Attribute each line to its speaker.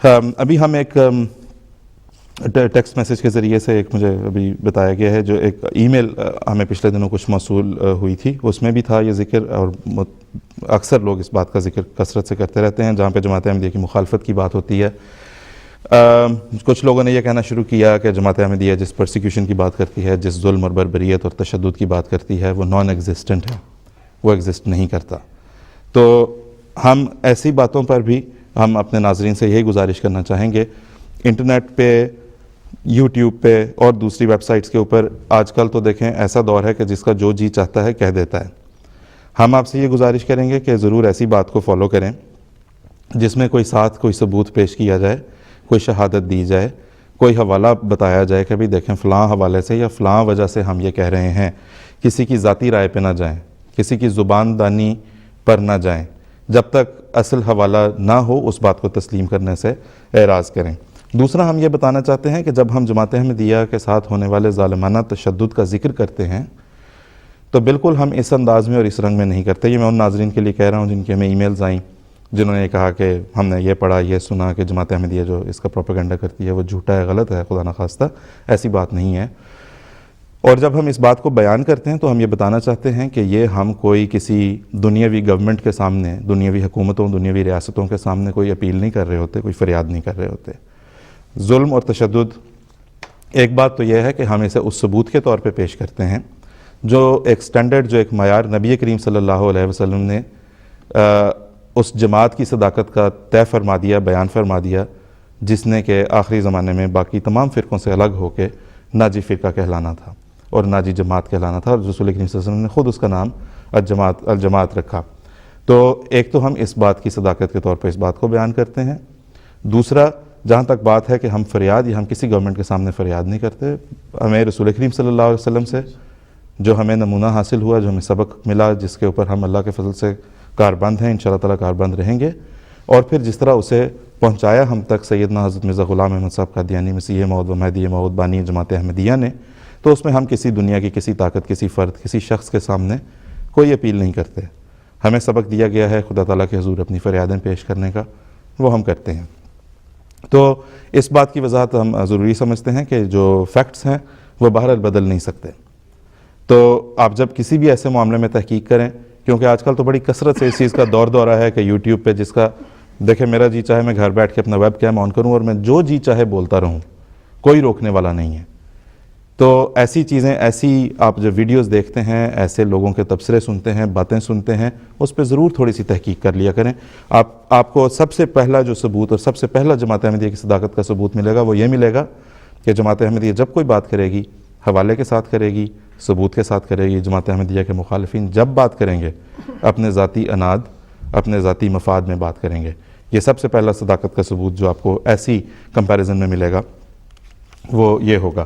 Speaker 1: ابھی ہم ایک ٹیکسٹ میسیج کے ذریعے سے ایک مجھے ابھی بتایا گیا ہے، جو ایک ای میل ہمیں پچھلے دنوں کچھ موصول ہوئی تھی، اس میں بھی تھا یہ ذکر، اور اکثر لوگ اس بات کا ذکر کثرت سے کرتے رہتے ہیں جہاں پہ جماعت احمدیہ کی مخالفت کی بات ہوتی ہے۔ کچھ لوگوں نے یہ کہنا شروع کیا کہ جماعت احمدیہ جس پرسیکیوشن کی بات کرتی ہے، جس ظلم اور بربریت اور تشدد کی بات کرتی ہے، وہ نان ایگزسٹنٹ ہے، وہ ایگزسٹ نہیں کرتا۔ تو ہم ایسی باتوں پر بھی ہم اپنے ناظرین سے یہی گزارش کرنا چاہیں گے، انٹرنیٹ پہ، یوٹیوب پہ اور دوسری ویب سائٹس کے اوپر آج کل تو دیکھیں ایسا دور ہے کہ جس کا جو جی چاہتا ہے کہہ دیتا ہے۔ ہم آپ سے یہ گزارش کریں گے کہ ضرور ایسی بات کو فالو کریں جس میں کوئی ساتھ کوئی ثبوت پیش کیا جائے، کوئی شہادت دی جائے، کوئی حوالہ بتایا جائے کہ بھی دیکھیں فلاں حوالے سے یا فلاں وجہ سے ہم یہ کہہ رہے ہیں۔ کسی کی ذاتی رائے پہ نہ جائیں، کسی کی زبان دانی پر نہ جائیں، جب تک اصل حوالہ نہ ہو اس بات کو تسلیم کرنے سے اعراض کریں۔ دوسرا ہم یہ بتانا چاہتے ہیں کہ جب ہم جماعت احمدیہ کے ساتھ ہونے والے ظالمانہ تشدد کا ذکر کرتے ہیں تو بالکل ہم اس انداز میں اور اس رنگ میں نہیں کرتے۔ یہ میں ان ناظرین کے لیے کہہ رہا ہوں جن کی ہمیں ای میلز آئیں، جنہوں نے کہا کہ ہم نے یہ پڑھا، یہ سنا کہ جماعت احمدیہ جو اس کا پروپیگنڈا کرتی ہے وہ جھوٹا ہے، غلط ہے، خدا نخواستہ ایسی بات نہیں ہے۔ اور جب ہم اس بات کو بیان کرتے ہیں تو ہم یہ بتانا چاہتے ہیں کہ یہ ہم کوئی کسی دنیاوی گورنمنٹ کے سامنے، دنیاوی حکومتوں، دنیاوی ریاستوں کے سامنے کوئی اپیل نہیں کر رہے ہوتے، کوئی فریاد نہیں کر رہے ہوتے۔ ظلم اور تشدد، ایک بات تو یہ ہے کہ ہم اسے اس ثبوت کے طور پہ پیش کرتے ہیں جو ایک سٹینڈرڈ، جو ایک معیار نبی کریم صلی اللہ علیہ وسلم نے اس جماعت کی صداقت کا طے فرما دیا، بیان فرما دیا، جس نے کہ آخری زمانے میں باقی تمام فرقوں سے الگ ہو کے ناجی فرقہ کہلانا تھا اور ناجی جماعت کہلانا تھا، اور رسول کریم صلی اللہ علیہ وسلم نے خود اس کا نام الجماعت رکھا۔ تو ایک تو ہم اس بات کی صداقت کے طور پہ اس بات کو بیان کرتے ہیں۔ دوسرا، جہاں تک بات ہے کہ ہم فریاد یا ہم کسی گورنمنٹ کے سامنے فریاد نہیں کرتے، ہمیں رسول کریم صلی اللہ علیہ وسلم سے جو ہمیں نمونہ حاصل ہوا، جو ہمیں سبق ملا، جس کے اوپر ہم اللہ کے فضل سے کاربند ہیں، انشاءاللہ تعالیٰ کاربند رہیں گے، اور پھر جس طرح اسے پہنچایا ہم تک سیدنا حضرت مرزا غلام احمد صاحب قادیانی مسیح موعود و مہدی موعود بانی جماعت احمدیہ نے، تو اس میں ہم کسی دنیا کی کسی طاقت، کسی فرد، کسی شخص کے سامنے کوئی اپیل نہیں کرتے۔ ہمیں سبق دیا گیا ہے خدا تعالیٰ کے حضور اپنی فریادیں پیش کرنے کا، وہ ہم کرتے ہیں۔ تو اس بات کی وضاحت ہم ضروری سمجھتے ہیں کہ جو فیکٹس ہیں وہ بہرحال بدل نہیں سکتے۔ تو آپ جب کسی بھی ایسے معاملے میں تحقیق کریں، کیونکہ آج کل تو بڑی کثرت سے اس چیز کا دورہ ہے کہ یوٹیوب پہ جس کا دیکھیں میرا جی چاہے میں گھر بیٹھ کے اپنا ویب کیم آن کروں اور میں جو جی چاہے بولتا رہوں، کوئی روکنے والا نہیں ہے۔ تو ایسی چیزیں، ایسی آپ جو ویڈیوز دیکھتے ہیں، ایسے لوگوں کے تبصرے سنتے ہیں، باتیں سنتے ہیں، اس پہ ضرور تھوڑی سی تحقیق کر لیا کریں۔ آپ کو سب سے پہلا جو ثبوت اور سب سے پہلا جماعت احمدیہ کی صداقت کا ثبوت ملے گا، وہ یہ ملے گا کہ جماعت احمدیہ جب کوئی بات کرے گی، حوالے کے ساتھ کرے گی، ثبوت کے ساتھ کرے گی۔ جماعت احمدیہ کے مخالفین جب بات کریں گے، اپنے ذاتی اناد، اپنے ذاتی مفاد میں بات کریں گے۔ یہ سب سے پہلا صداقت کا ثبوت جو آپ کو ایسی کمپیریزن میں ملے گا وہ یہ ہوگا۔